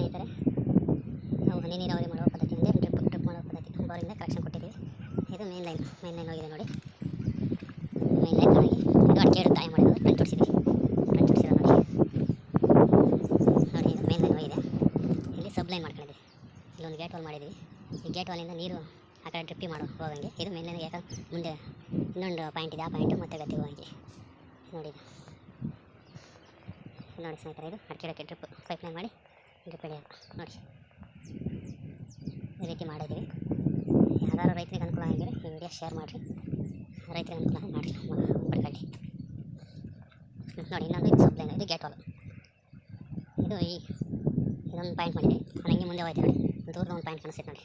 ಸ್ನೇಹಿತರೆ, ನಾವು ಹನಿ ನೀರಾವರಿ ಮಾಡುವ ಪದ್ಧತಿಯಿಂದ ಡ್ರಿಪ್ ಮಾಡುವ ಪದ್ಧತಿ ಬೋರಿಂದ ಕಲೆಕ್ಷನ್ ಕೊಟ್ಟಿದ್ದೀವಿ. ಇದು ಮೇನ್ ಲೈನ್ ಹೋಗಿದೆ ನೋಡಿ. ಮೇನ್ ಲೈನ್ ಚೆನ್ನಾಗಿ ಇದು ಅಡಿಕೆ ಗಿಡ ತಾಯಿ ಮಾಡಿರೋದು ಟ್ರೆಂಚ್ ಹೊಡಿಸಿದ್ದೀವಿ. ಟ್ರೆಂಚ್ ಹೊಡಿಸಿರೋ ನೋಡಿ. ಇದು ಮೇನ್ ಲೈನ್ ಹೋಗಿದೆ. ಇಲ್ಲಿ ಸಬ್ ಲೈನ್ ಮಾಡ್ಕೊಂಡಿದ್ದೀವಿ. ಇಲ್ಲೊಂದು ಗೇಟ್ ವಾಲ್ ಮಾಡಿದ್ದೀವಿ. ಈ ಗೇಟ್ ವಾಲಿಂದ ನೀರು ಆ ಕಡೆ ಡ್ರಿಪ್ಪಿ ಹೋಗಂಗೆ. ಇದು ಮೇನ್ ಲೈನ್ ಯಾಕಂದ್ರೆ ಮುಂದೆ ಇನ್ನೊಂದು ಪಾಯಿಂಟ್ ಇದೆ. ಆ ಪಾಯಿಂಟು ಮತ್ತೆ ಗತಿ ಹೋಗಂಗೆ ನೋಡಿ. ನೋಡಿ ಸ್ನೇಹಿತರೆ, ಇದು ಅಡಿಕೆ ಗಿಡಕ್ಕೆ ಡ್ರಿಪ್ ಪೈಪ್ ಲೈನ್ ಮಾಡಿ ಡ್ರಿಪ್ ಹಿಡಿಯೋದು ನೋಡಿ. ಈ ರೀತಿ ಮಾಡಿದ್ದೀವಿ. ಯಾವ್ದಾದ್ರು ರೈತರಿಗೆ ಅನುಕೂಲ ಆಗಿದ್ರೆ ಈ ವಿಡಿಯೋ ಶೇರ್ ಮಾಡಿರಿ. ರೈತರಿಗೆ ಅನುಕೂಲ ಮಾಡಿ ಪಡ್ಕೊಳ್ಳಿ ನೋಡಿ. ಇನ್ನೊಂದು ಇದು ಸಬ್ ಲೈನ್, ಇದು ಗೇಟ್ ವಾಲ್. ಇದು ಇದೊಂದು ಪಾಯಿಂಟ್ ಮಾಡಿದೆ. ಹಂಗೆ ಮುಂದೆ ಹೋಯ್ತು ನೋಡಿ. ದೂರದ ಒಂದು ಪಾಯಿಂಟ್ ಕಾಣಿಸ್ತೈತೆ ನೋಡಿ.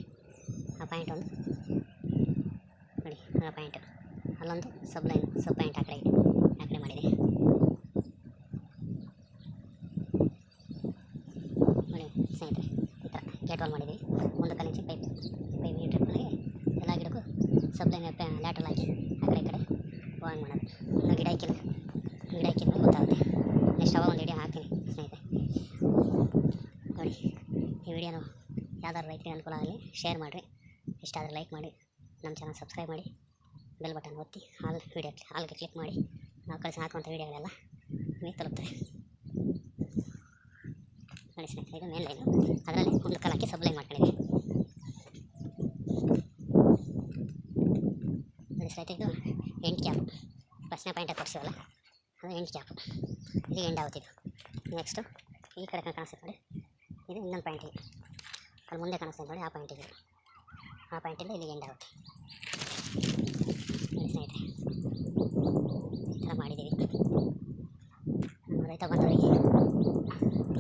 ಆ ಪಾಯಿಂಟ್ ಒಂದು ನೋಡಿ. ಆ ಪಾಯಿಂಟ್ ಅಲ್ಲೊಂದು ಸಬ್ ಲೈನ್ ಸಬ್ ಪಾಯಿಂಟ್ ಆ ಕಡೆ ಮಾಡಿದೆ ನೋಡಿ ಸ್ನೇಹಿತರೆ. ಈ ಥರ ಗೇಟ್ ವಾಲ್ ಮಾಡಿದ್ದೀವಿ. ಒಂದು ಕಲಿಂಚಿ ಪೈಪ್ ಡ್ರಿಪ್ನಲ್ಲಿ ಎಲ್ಲ ಗಿಡಕ್ಕೂ ಸಬ್ ಲೈನ್ ಲ್ಯಾಟ್ರಲ್ ಹಾಕಿ ಆ ಕಡೆ ಹೋಗಂಗೆ ಮಾಡೋದು. ಇನ್ನು ಗಿಡ ಹಾಕಿದ್ಮೇಲೆ ಗೊತ್ತಾಗುತ್ತೆ. ನೆಕ್ಸ್ಟ್ ಅವಾಗ ಒಂದು ವಿಡಿಯೋ ಹಾಕ್ತೀನಿ ಸ್ನೇಹಿತರೆ ನೋಡಿ. ಈ ವಿಡಿಯೋನು ಯಾವ್ದಾದ್ರು ರೈತರಿಗೆ ಅನುಕೂಲ ಆಗಲಿ ಶೇರ್ ಮಾಡಿರಿ. ಇಷ್ಟ ಆದರೆ ಲೈಕ್ ಮಾಡಿ, ನಮ್ಮ ಚಾನಲ್ ಸಬ್ಸ್ಕ್ರೈಬ್ ಮಾಡಿ, ಬೆಲ್ ಬಟನ್ ಒತ್ತಿ ಹಾಲ್ಗೆ ಕ್ಲಿಕ್ ಮಾಡಿ. ನಾವು ಹಾಕುವಂಥ ವೀಡಿಯೋಗಳೆಲ್ಲ ನಿಮಗೆ ತಲುಪ್ತವೆ ನೋಡಿ ಸ್ನೇಹಿತರೆ. ಇದು ಮೇನ್ ಲೈನು, ಅದರಲ್ಲಿ ಒಂದು ಕಲಕ್ಕೆ ಸಬ್ ಲೈನ್ ಮಾಡ್ಕೊಂಡಿದ್ದೀವಿ ನೋಡಿ ಸ್ನೇಹಿತರೆ. ಇದು ಎಂಡ್ ಕ್ಯಾಪ್ ಫಸ್ಟ್ನೇ ಪಾಯಿಂಟಾಗಿ ಕೊಡಿಸಿವಲ್ಲ, ಅದು ಎಂಡ್ ಕ್ಯಾಪ್. ಇದು ಎಂಡ್ ಆಗುತ್ತಿದ್ದು. ನೆಕ್ಸ್ಟು ಈ ಕಡೆ ಕಾಣಿಸ್ತದೆ ನೋಡಿ. ಇದು ಇನ್ನೊಂದು ಪಾಯಿಂಟಿಗೆ ಅಲ್ಲಿ ಮುಂದೆ ಕಾಣಿಸ್ತದೆ ನೋಡಿ. ಆ ಪಾಯಿಂಟಿಗೆ ಆ ಪಾಯಿಂಟಿಂದ ಇಲ್ಲಿಗೆ ಎಂಡ್ ಆಗುತ್ತೆ ನೋಡಿ ಸ್ನೇಹಿತರೆ. ಈ ಥರ ಮಾಡಿದ್ದೀವಿ. ರೈತ ಬಂದವರಿಗೆ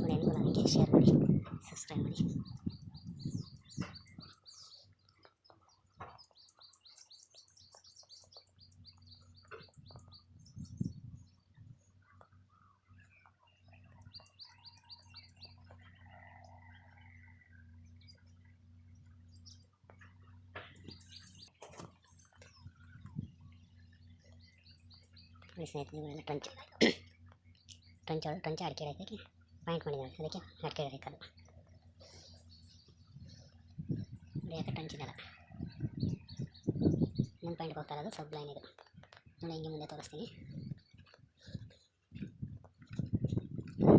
ನೋಡಿ ಅನುಕೂಲ ಆಗಲಿಕ್ಕೆ ಶೇರ್ ಮಾಡಿ, ಸಬ್ಸ್ಕ್ರೈಬ್ ಮಾಡಿ. ನೋಡಿ ಸ್ನೇಹಿತರೆ, ಇವೆಲ್ಲ ಟ್ರಂಚ್ ಅಡಿಕೆ ಗಿಡಕ್ಕೆ ಪಾಯಿಂಟ್ ಮಾಡಿದ್ದಾವೆ. ಅದಕ್ಕೆ ಅಡಿಕೆ ಗಿಡ ಹಾಕೋದು ನೋಡಿ. ಯಾಕೆ ಟ್ರಂಚ್ ಇದೆಲ್ಲ ಇನ್ನೊಂದು ಪಾಯಿಂಟ್ಗೆ ಹೋಗ್ತಾ ಇರೋದು ಸಬ್ ಲೈನ್. ಇದು ನೋಡಿ ಹಿಂಗೆ ಮುಂದೆ ತೋರಿಸ್ತೀನಿ.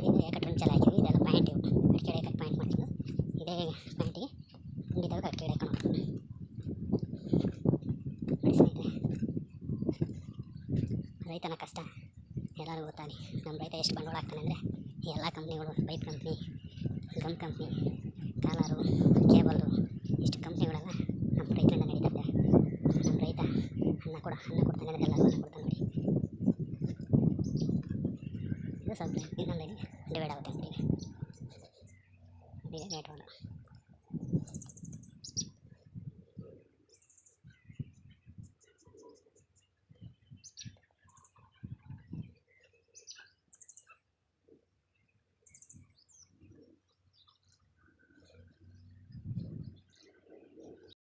ಇದು ಯಾಕೆ ಟ್ರಂಚೆಲ್ಲ ಹಾಕಿದ್ವಿ. ಇದೆಲ್ಲ ಪಾಯಿಂಟ್ ಇವು ಅಡಿಕೆ ಗಿಡಕ್ಕೆ ಪಾಯಿಂಟ್ ಮಾಡ್ತಿದ್ದು. ಇದೇ ಪಾಯಿಂಟಿಗೆ ಹಿಂಗಿದ್ದಾಗ ಅಡಿಕೆ ಗಿಡ ಹಾಕೋಣ ನೋಡಿ ಸ್ನೇಹಿತರೆ. ರೈತನ ಕಷ್ಟ ಎಲ್ಲರಿಗೂ ಗೊತ್ತಾಗಲಿ. ನಮ್ಮ ರೈತ ಎಷ್ಟು ಬಂಡವಾಳ ಆಗ್ತಾನೆ ಅಂದರೆ ಎಲ್ಲ ಕಂಪ್ನಿಗಳು, pipe company, gum company, collar, cable, ಇಷ್ಟು ಕಂಪ್ನಿಗಳೆಲ್ಲ ನಮ್ಮ ರೈತರಿಂದ ನಡೀತದೆ. ನಮ್ಮ ರೈತ ಅನ್ನ ಕೊಡ್ತಾನೆ ಅಂದರೆ ಎಲ್ಲರೂ ಅನ್ನ ಕೊಡ್ತಾನೆ ನೋಡಿ. ಇದು ಸ್ವಲ್ಪ ಇನ್ನೊಂದು ಡಿವೈಡ್ ಆಗುತ್ತೆ ನೋಡಿ. Gate wall